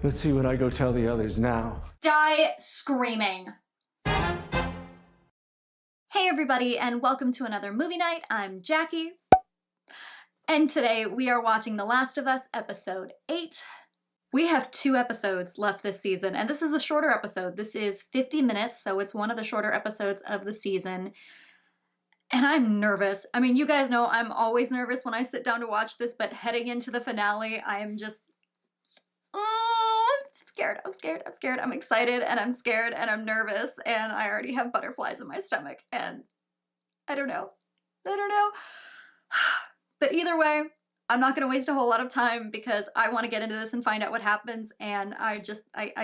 Let's see what I go tell the others now. Die screaming. Hey everybody, and welcome to another movie night. I'm Jackie. And today we are watching The Last of Us episode 8. We have 2 episodes left this season, and this is a shorter episode. This is 50 minutes, so it's one of the shorter episodes of the season. And I'm nervous. I mean, you guys know I'm always nervous when I sit down to watch this, but heading into the finale, I am just... I'm scared, I'm scared, I'm scared. I'm excited, and I'm scared, and I'm nervous, and I already have butterflies in my stomach, and I don't know. But either way, I'm not gonna waste a whole lot of time because I want to get into this and find out what happens, and I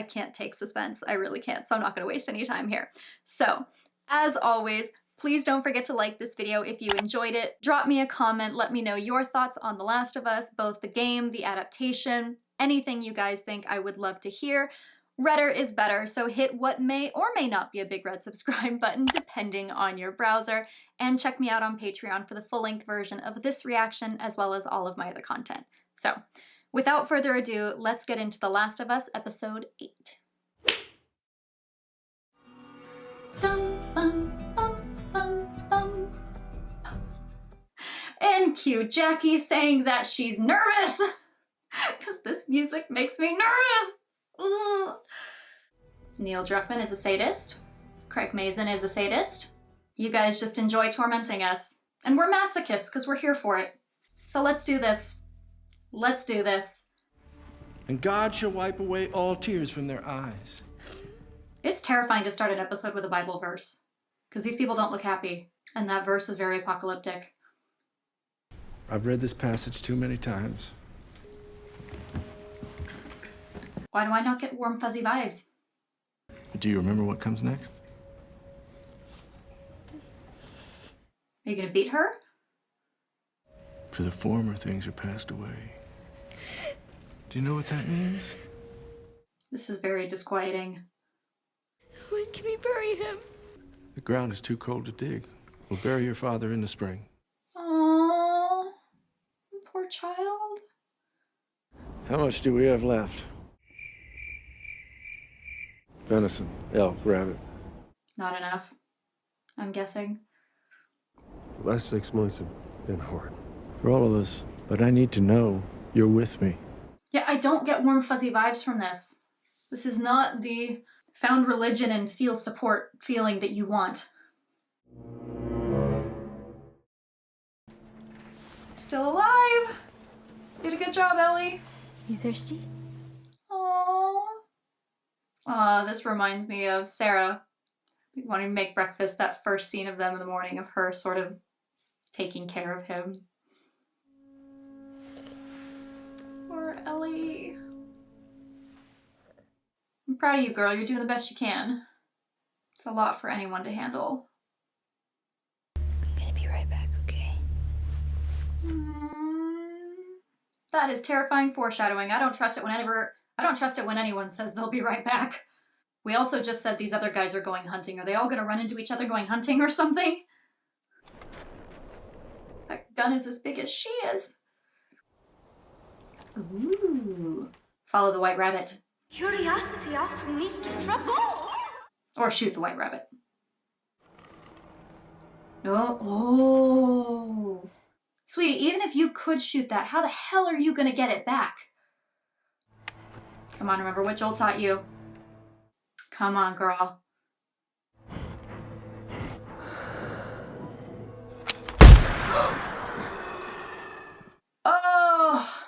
can't take suspense. I really can't, so I'm not gonna waste any time here. So, as always, please don't forget to like this video if you enjoyed it. Drop me a comment, let me know your thoughts on The Last of Us, both the game, the adaptation, anything you guys think. I would love to hear. Redder is better, so hit what may or may not be a big red subscribe button depending on your browser, and check me out on Patreon for the full-length version of this reaction as well as all of my other content. So, without further ado, let's get into The Last of Us episode 8. Dum, bum, bum, bum, bum. And cue Jackie saying that she's nervous because this music makes me nervous. Ugh. Neil Druckmann is a sadist. Craig Mazin is a sadist. You guys just enjoy tormenting us. And we're masochists because we're here for it. So let's do this. Let's do this. And God shall wipe away all tears from their eyes. It's terrifying to start an episode with a Bible verse because these people don't look happy. And that verse is very apocalyptic. I've read this passage too many times. Why do I not get warm, fuzzy vibes? Do you remember what comes next? Are you gonna beat her? For the former things are passed away. Do you know what that means? This is very disquieting. When can we bury him? The ground is too cold to dig. We'll bury your father in the spring. Aww, poor child. How much do we have left? Venison, elk, rabbit. Not enough, I'm guessing. The last 6 months have been hard. For all of us. But I need to know you're with me. Yeah, I don't get warm, fuzzy vibes from this. This is not the found religion and feel support feeling that you want. Still alive! Did a good job, Ellie. You thirsty? Aww. Aw, this reminds me of Sarah wanting to make breakfast, that first scene of them in the morning of her sort of taking care of him. Poor Ellie. I'm proud of you, girl. You're doing the best you can. It's a lot for anyone to handle. I'm gonna be right back, okay? That is terrifying foreshadowing. I don't trust it when anyone says they'll be right back. We also just said these other guys are going hunting. Are they all gonna run into each other going hunting or something? That gun is as big as she is. Ooh. Follow the white rabbit. Curiosity often leads to trouble. Or shoot the white rabbit. Oh. Sweetie, even if you could shoot that, how the hell are you gonna get it back? Come on, remember what Joel taught you. Come on, girl. Oh!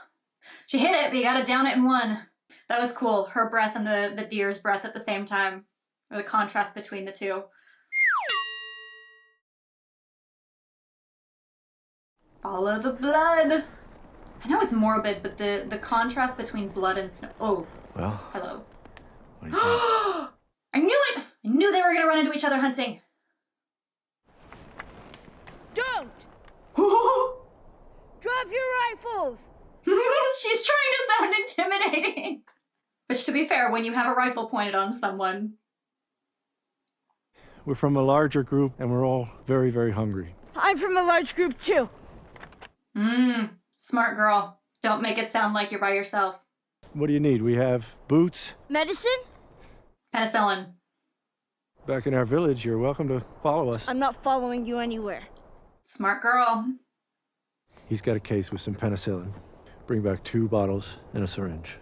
She hit it, but you gotta down it in one. That was cool. Her breath and the deer's breath at the same time. Or the contrast between the two. Follow the blood. I know it's morbid, but the contrast between blood and snow. Oh. Well. Hello. What do you think? I knew it! I knew they were gonna run into each other hunting. Don't! Drop your rifles! She's trying to sound intimidating. Which, to be fair, when you have a rifle pointed on someone. We're from a larger group, and we're all very, very hungry. I'm from a large group too. Smart girl. Don't make it sound like you're by yourself. What do you need? We have boots. Medicine? Penicillin. Back in our village, you're welcome to follow us. I'm not following you anywhere. Smart girl. He's got a case with some penicillin. Bring back 2 bottles and a syringe.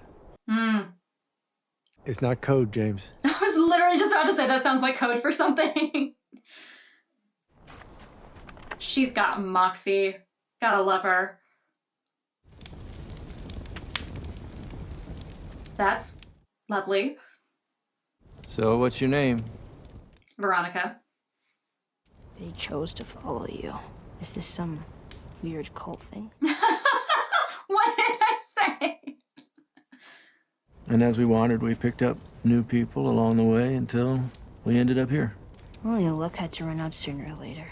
It's not code, James. I was literally just about to say that sounds like code for something. She's got moxie. Gotta love her. That's lovely. So, what's your name? Veronica. They chose to follow you. Is this some weird cult thing? What did I say? And as we wandered, we picked up new people along the way until we ended up here. Well, your luck had to run out sooner or later.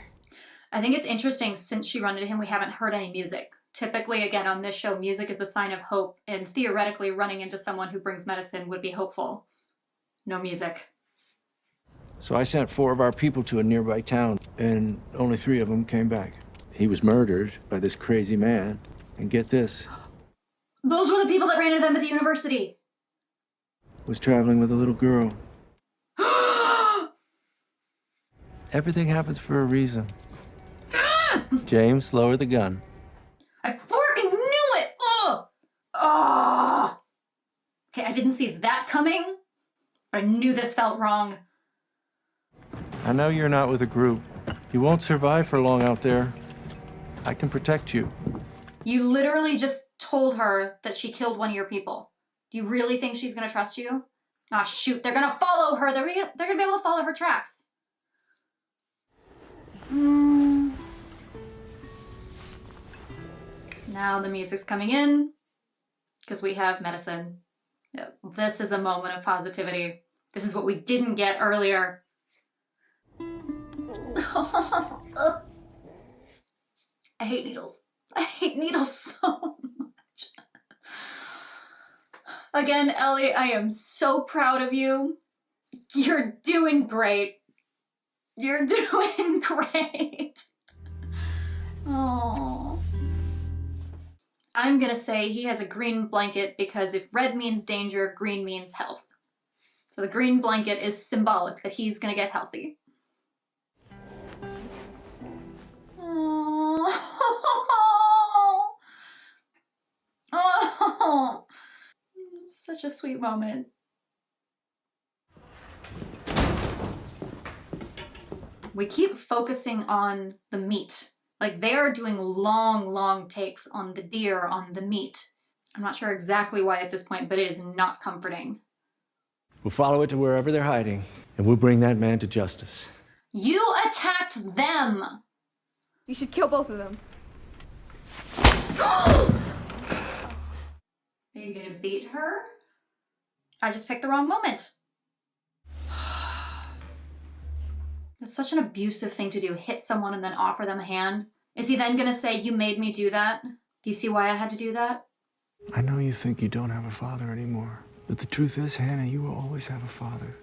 I think it's interesting, since she run into him, we haven't heard any music. Typically, again, on this show, music is a sign of hope, and theoretically, running into someone who brings medicine would be hopeful. No music. So I sent 4 of our people to a nearby town, and only 3 of them came back. He was murdered by this crazy man. And get this, Those were the people that ran into them at the university. was traveling with a little girl. Everything happens for a reason. James, lower the gun. I freaking knew it! Oh! Oh! Okay, I didn't see that coming, but I knew this felt wrong. I know you're not with a group. You won't survive for long out there. I can protect you. You literally just told her that she killed one of your people. Do you really think she's gonna trust you? Ah, shoot, they're gonna follow her. They're gonna be able to follow her tracks. Now the music's coming in, because we have medicine. Yep. This is a moment of positivity. This is what we didn't get earlier. I hate needles. I hate needles so much. Again, Ellie, I am so proud of you. You're doing great. You're doing great. Oh. I'm gonna say he has a green blanket because if red means danger, green means health. So the green blanket is symbolic that he's gonna get healthy. Oh, such a sweet moment. We keep focusing on the meat. Like, they are doing long takes on the deer, on the meat. I'm not sure exactly why at this point, but it is not comforting. We'll follow it to wherever they're hiding, and we'll bring that man to justice. You attacked them! You should kill both of them. Are you gonna beat her? I just picked the wrong moment. It's such an abusive thing to do, hit someone and then offer them a hand. Is he then gonna say, you made me do that? Do you see why I had to do that? I know you think you don't have a father anymore, but the truth is, Hannah, you will always have a father.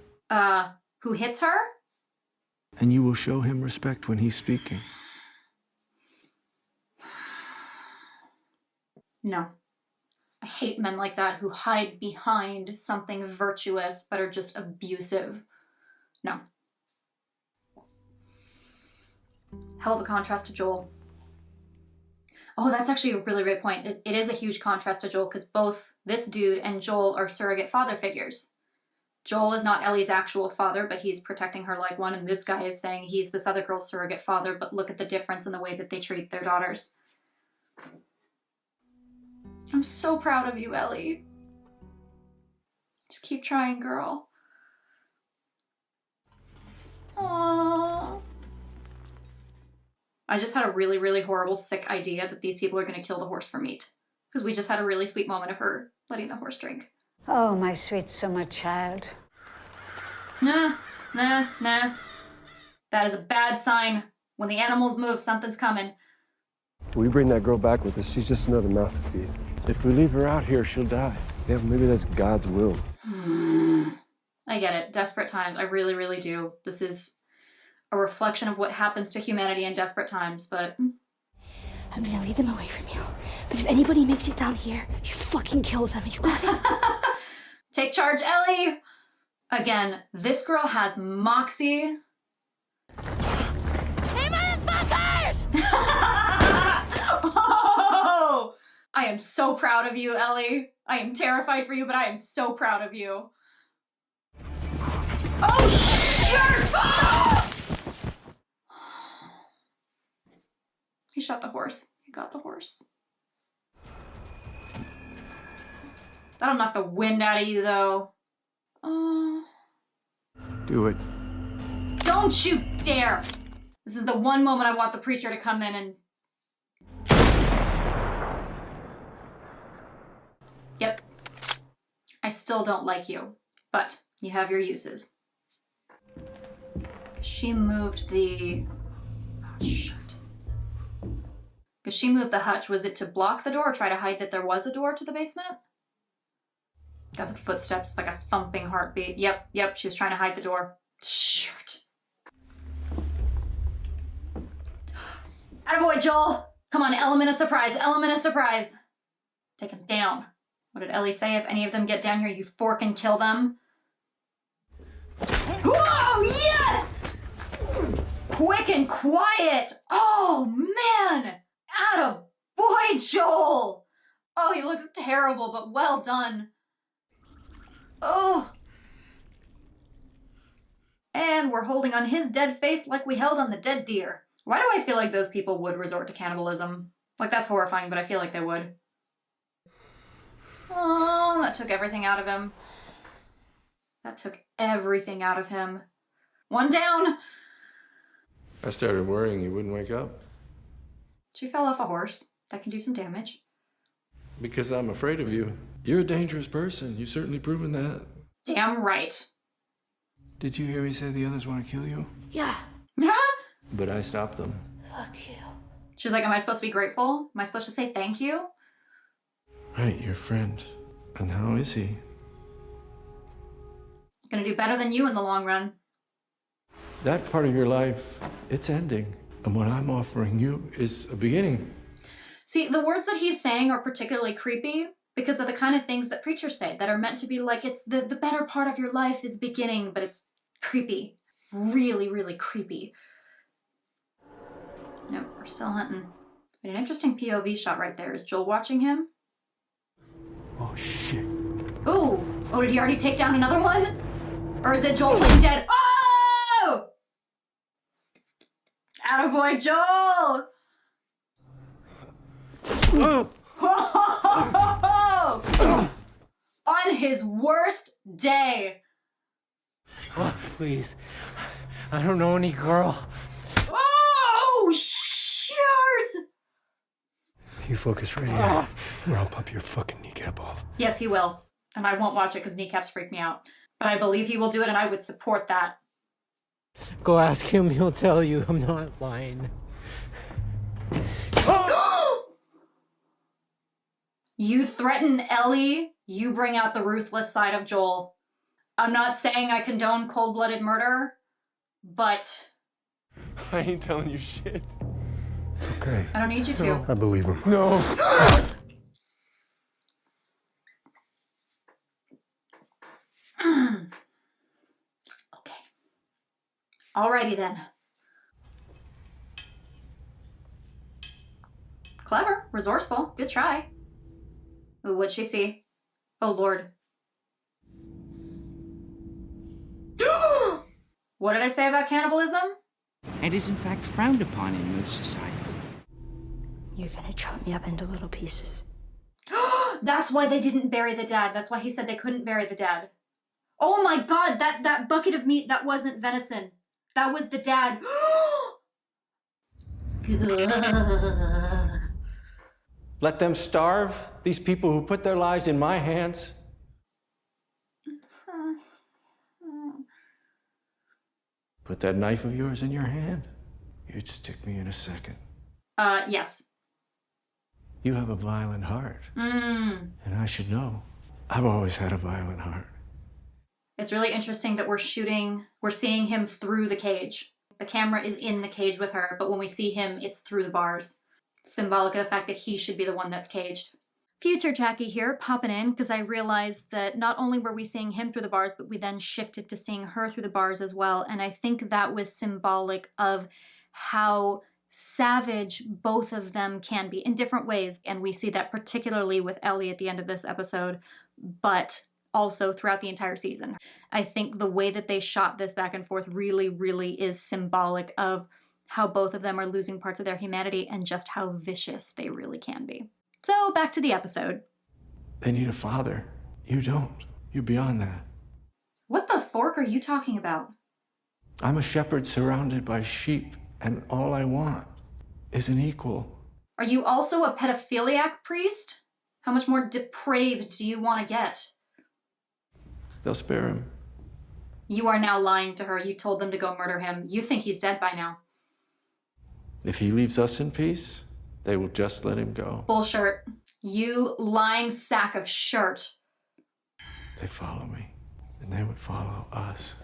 Who hits her? And you will show him respect when he's speaking. No. I hate men like that who hide behind something virtuous but are just abusive. No. Hell of a contrast to Joel. Oh, that's actually a really great point. It is a huge contrast to Joel because both this dude and Joel are surrogate father figures. Joel is not Ellie's actual father, but he's protecting her like one, and this guy is saying he's this other girl's surrogate father, but look at the difference in the way that they treat their daughters. I'm so proud of you, Ellie. Just keep trying, girl. Aww. I just had a really horrible, sick idea that these people are going to kill the horse for meat. Because we just had a really sweet moment of her letting the horse drink. Oh, my sweet summer child. Nah. That is a bad sign. When the animals move, something's coming. We bring that girl back with us. She's just another mouth to feed. If we leave her out here, she'll die. Yeah, maybe that's God's will. I get it. Desperate times. I really do. This is a reflection of what happens to humanity in desperate times, but... I'm gonna lead them away from you. But if anybody makes it down here, you fucking kill them. You got it? Take charge, Ellie! Again, this girl has moxie. Hey, motherfuckers! Oh! I am so proud of you, Ellie. I am terrified for you, but I am so proud of you. Oh, shit! He shot the horse. He got the horse. That'll knock the wind out of you, though. Do it. Don't you dare! This is the one moment I want the preacher to come in and... Yep. I still don't like you, but you have your uses. She moved the... Shit. Because she moved the hutch. Was it to block the door or try to hide that there was a door to the basement? Got the footsteps, like a thumping heartbeat. Yep, she was trying to hide the door. Shit. Attaboy, Joel! Come on, element of surprise, element of surprise. Take him down. What did Ellie say? If any of them get down here, you fork and kill them. Whoa, yes! Quick and quiet. Oh, man! Attaboy, Joel! Oh, he looks terrible, but well done. Oh. And we're holding on his dead face like we held on the dead deer. Why do I feel like those people would resort to cannibalism? Like, that's horrifying, but I feel like they would. Oh, that took everything out of him. That took everything out of him. One down. I started worrying you wouldn't wake up. She fell off a horse. That can do some damage. Because I'm afraid of you. You're a dangerous person. You've certainly proven that. Damn right. Did you hear me say the others want to kill you? Yeah. But I stopped them. Fuck you. She's like, am I supposed to be grateful? Am I supposed to say thank you? Right, your friend. And how is he? Gonna do better than you in the long run. That part of your life, it's ending. And what I'm offering you is a beginning. See, the words that he's saying are particularly creepy because of the kind of things that preachers say that are meant to be like, it's the better part of your life is beginning, but it's creepy. Really, really creepy. Nope, we're still hunting. But an interesting POV shot right there. Is Joel watching him? Oh, shit. Ooh! Oh, did he already take down another one? Or is it Joel playing dead? Oh! Attaboy, Joel! On his worst day. Oh, please. I don't know any girl. Oh, shit! You focus right here, or I'll pop your fucking kneecap off. Yes, he will. And I won't watch it because kneecaps freak me out. But I believe he will do it and I would support that. Go ask him, he'll tell you. I'm not lying. You threaten Ellie, you bring out the ruthless side of Joel. I'm not saying I condone cold-blooded murder, but... I ain't telling you shit. It's okay. I don't need you to. I believe him. No. Okay. Alrighty then. Clever, resourceful, good try. Ooh, what'd she see? Oh, Lord. What did I say about cannibalism? And is in fact frowned upon in most societies. You're gonna chop me up into little pieces. That's why they didn't bury the dad. That's why he said they couldn't bury the dad. Oh my God, that bucket of meat, that wasn't venison. That was the dad. Let them starve, these people who put their lives in my hands. Put that knife of yours in your hand. You'd stick me in a second. Yes. You have a violent heart. Mm. And I should know. I've always had a violent heart. It's really interesting that we're seeing him through the cage. The camera is in the cage with her, but when we see him, it's through the bars. symbolic of the fact that he should be the one that's caged. Future Jackie here, popping in because I realized that not only were we seeing him through the bars, but we then shifted to seeing her through the bars as well. And I think that was symbolic of how savage both of them can be in different ways. And we see that particularly with Ellie at the end of this episode, but also throughout the entire season. I think the way that they shot this back and forth really, really is symbolic of how both of them are losing parts of their humanity and just how vicious they really can be. So back to the episode. They need a father. You don't. You're beyond that. What the fork are you talking about? I'm a shepherd surrounded by sheep, and all I want is an equal. Are you also a pedophiliac priest? How much more depraved do you want to get? They'll spare him. You are now lying to her. You told them to go murder him. You think he's dead by now. If he leaves us in peace, they will just let him go. Bullshit. You lying sack of shirt. They follow me, and they would follow us.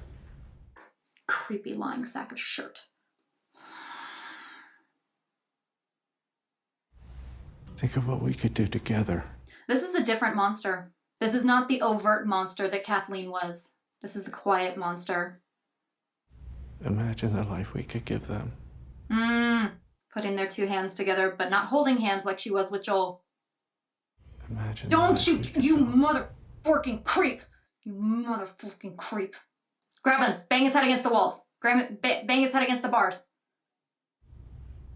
Creepy lying sack of shirt. Think of what we could do together. This is a different monster. This is not the overt monster that Kathleen was. This is the quiet monster. Imagine the life we could give them. Putting their two hands together, but not holding hands like she was with Joel. Imagine. Don't you motherfucking creep! You motherfucking creep. Grab him. Bang his head against the walls. Grab him. Bang his head against the bars.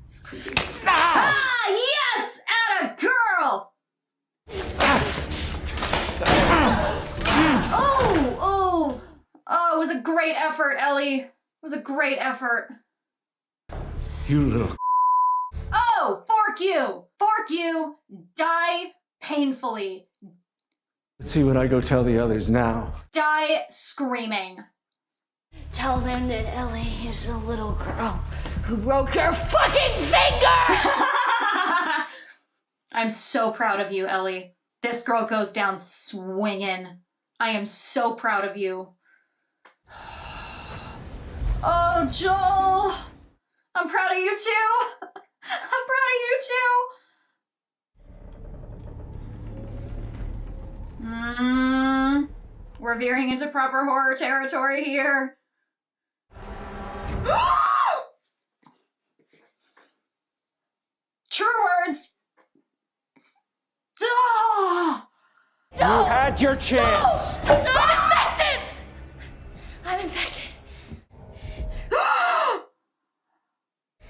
It's creepy. Yes! Atta girl! Oh, it was a great effort, Ellie. It was a great effort. You little. Oh, fork you! Fork you! Die painfully. Let's see what I go tell the others now. Die screaming. Tell them that Ellie is a little girl who broke her fucking finger! I'm so proud of you, Ellie. This girl goes down swinging. I am so proud of you. Oh, Joel. I'm proud of you too. I'm proud of you too. We're veering into proper horror territory here. True words. You had your chance. I'm infected! I'm infected.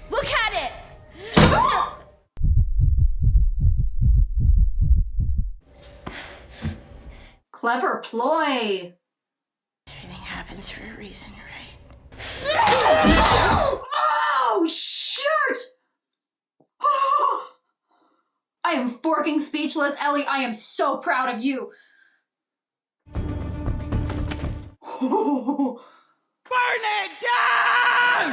Look at it! Clever ploy. Everything happens for a reason, right? Oh, shirt! I am forking speechless, Ellie. I am so proud of you. Burn it down!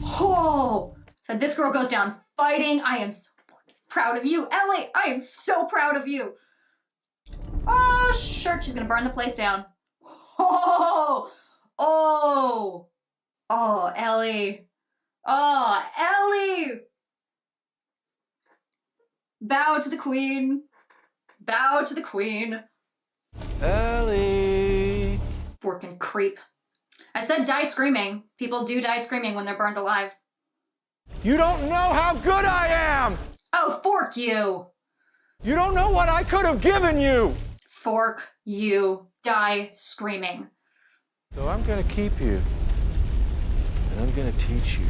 Oh, so this girl goes down fighting. I am so fucking proud of you, Ellie. I am so proud of you. Oh, shirt. She's gonna burn the place down. Oh, Ellie. Oh, Ellie. Bow to the queen. Bow to the queen. Ellie. Forking creep. I said die screaming. People do die screaming when they're burned alive. You don't know how good I am! Oh, fork you. You don't know what I could have given you! Fork you. Die screaming. So I'm gonna keep you. And I'm gonna teach you.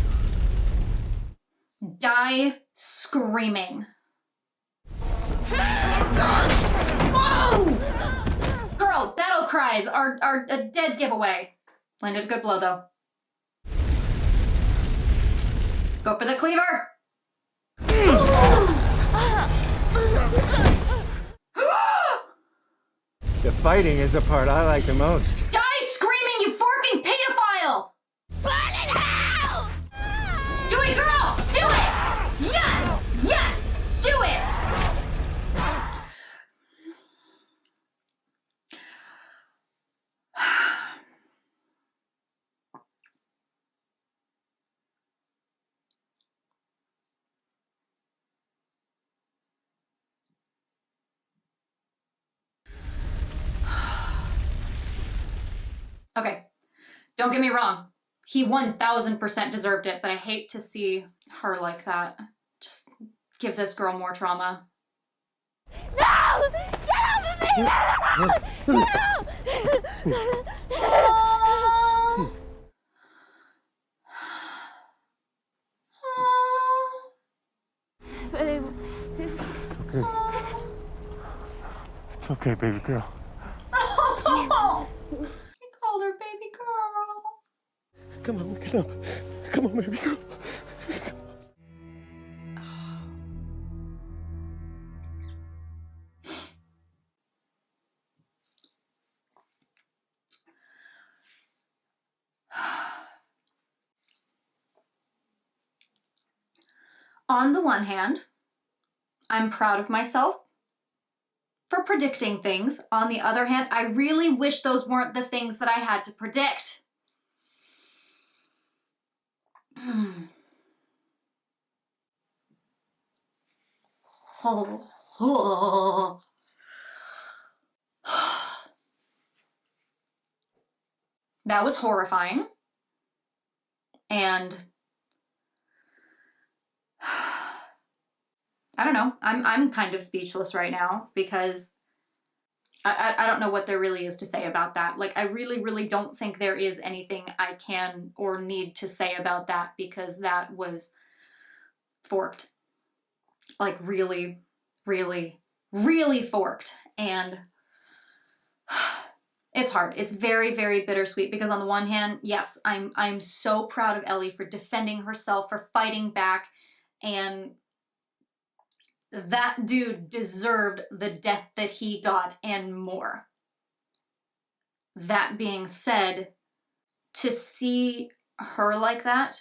Die screaming. Whoa! Girl, battle cries are a dead giveaway. Landed a good blow, though. Go for the cleaver! The fighting is the part I like the most. Die screaming, you forking pedophile! Burn in hell! Do it, girl! Do it! Yes! Yes! Do it! Okay, don't get me wrong. He 1000% deserved it, but I hate to see her like that. Just give this girl more trauma. No! Get off of me! No! But it, It's okay, baby girl. Oh, he called her baby girl. Come on, get up. Come on, baby girl. On the one hand, I'm proud of myself for predicting things. On the other hand, I really wish those weren't the things that I had to predict. That was horrifying. And I don't know. I'm kind of speechless right now because I don't know what there really is to say about that. Like, I really, really don't think there is anything I can or need to say about that because that was forked. Like, really, really, really forked. And it's hard. It's very, very bittersweet because on the one hand, yes, I'm so proud of Ellie for defending herself, for fighting back, and that dude deserved the death that he got and more. That being said, to see her like that,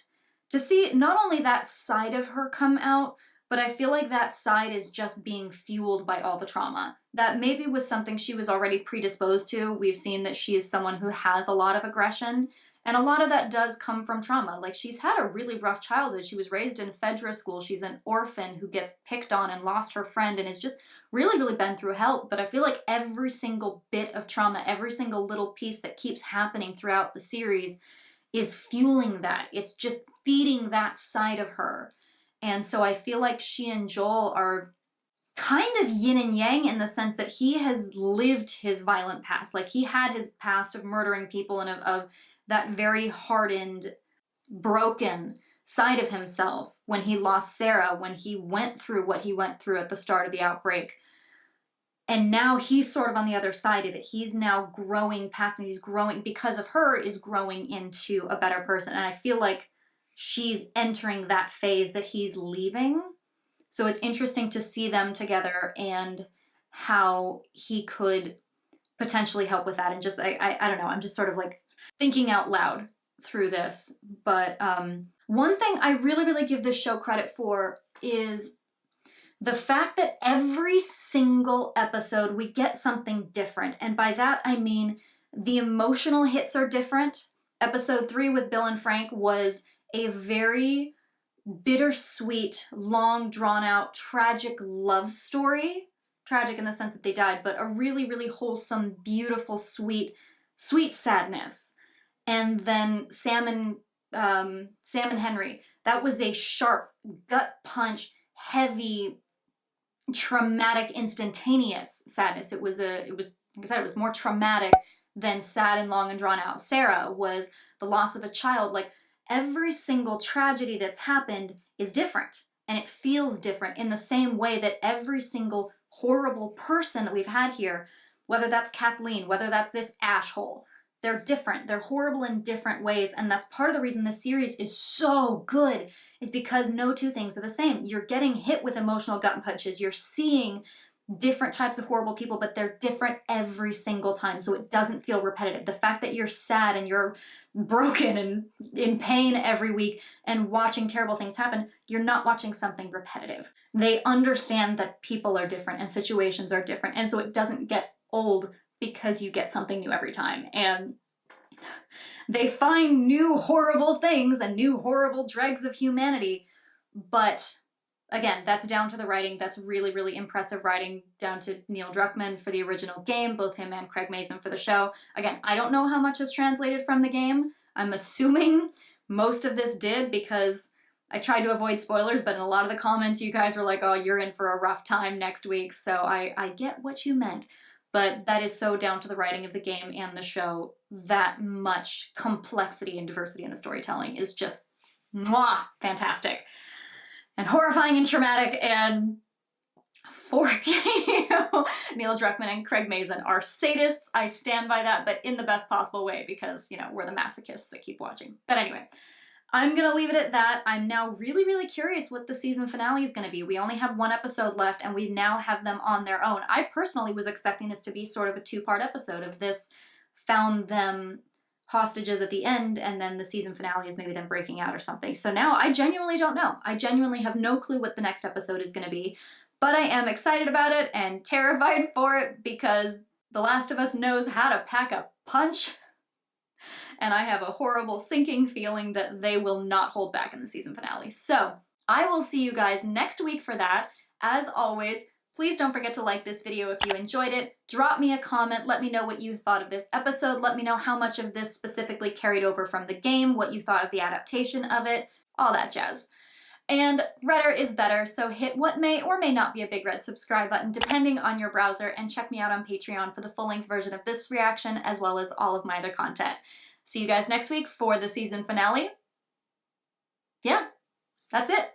to see not only that side of her come out, but I feel like that side is just being fueled by all the trauma. That maybe was something she was already predisposed to. We've seen that she is someone who has a lot of aggression, and a lot of that does come from trauma. Like, she's had a really rough childhood. She was raised in Fedra school. She's an orphan who gets picked on and lost her friend and has just really, really been through hell. But I feel like every single bit of trauma, every single little piece that keeps happening throughout the series is fueling that. It's just feeding that side of her. And so I feel like she and Joel are kind of yin and yang in the sense that he has lived his violent past. Like, he had his past of murdering people and of that very hardened, broken side of himself when he lost Sarah, when he went through what he went through at the start of the outbreak. And now he's sort of on the other side of it. He's now growing past, and he's growing, because of her, is growing into a better person. And I feel like she's entering that phase that he's leaving. So it's interesting to see them together and how he could potentially help with that. And just, I don't know, I'm just sort of like thinking out loud through this. But one thing I really, really give this show credit for is the fact that every single episode we get something different. And by that I mean the emotional hits are different. Episode 3 with Bill and Frank was a very bittersweet, long drawn out, tragic love story. Tragic in the sense that they died, but a really, really wholesome, beautiful, sweet sadness. And then Sam and Henry, that was a sharp, gut punch, heavy, traumatic, instantaneous sadness. It was like I said, it was more traumatic than sad and long and drawn out. Sarah was the loss of a child. Like, every single tragedy that's happened is different, and it feels different in the same way that every single horrible person that we've had here, whether that's Kathleen, whether that's this asshole, they're different. They're horrible in different ways, and that's part of the reason this series is so good, is because no two things are the same. You're getting hit with emotional gut punches. You're seeing different types of horrible people, but they're different every single time, so it doesn't feel repetitive. The fact that you're sad and you're broken and in pain every week and watching terrible things happen, you're not watching something repetitive. They understand that people are different and situations are different, and so it doesn't get old because you get something new every time. And they find new horrible things and new horrible dregs of humanity, but Again, that's down to the writing. That's really, really impressive writing, down to Neil Druckmann for the original game, both him and Craig Mazin for the show. Again, I don't know how much is translated from the game. I'm assuming most of this did, because I tried to avoid spoilers, but in a lot of the comments you guys were like, oh, you're in for a rough time next week, so I get what you meant. But that is so down to the writing of the game and the show. That much complexity and diversity in the storytelling is just mwah, fantastic. And horrifying and traumatic, and fork you. Neil Druckmann and Craig Mazin are sadists. I stand by that, but in the best possible way, because, you know, we're the masochists that keep watching. But anyway, I'm gonna leave it at that. I'm now really, really curious what the season finale is gonna be. We only have one episode left, and we now have them on their own. I personally was expecting this to be sort of a two-part episode of this found them hostages at the end, and then the season finale is maybe them breaking out or something. So now I genuinely don't know. I genuinely have no clue what the next episode is going to be, but I am excited about it and terrified for it, because The Last of Us knows how to pack a punch, and I have a horrible sinking feeling that they will not hold back in the season finale. So I will see you guys next week for that. As always, please don't forget to like this video if you enjoyed it. Drop me a comment. Let me know what you thought of this episode. Let me know how much of this specifically carried over from the game, what you thought of the adaptation of it, all that jazz. And redder is better, so hit what may or may not be a big red subscribe button depending on your browser, and check me out on Patreon for the full-length version of this reaction as well as all of my other content. See you guys next week for the season finale. Yeah, that's it.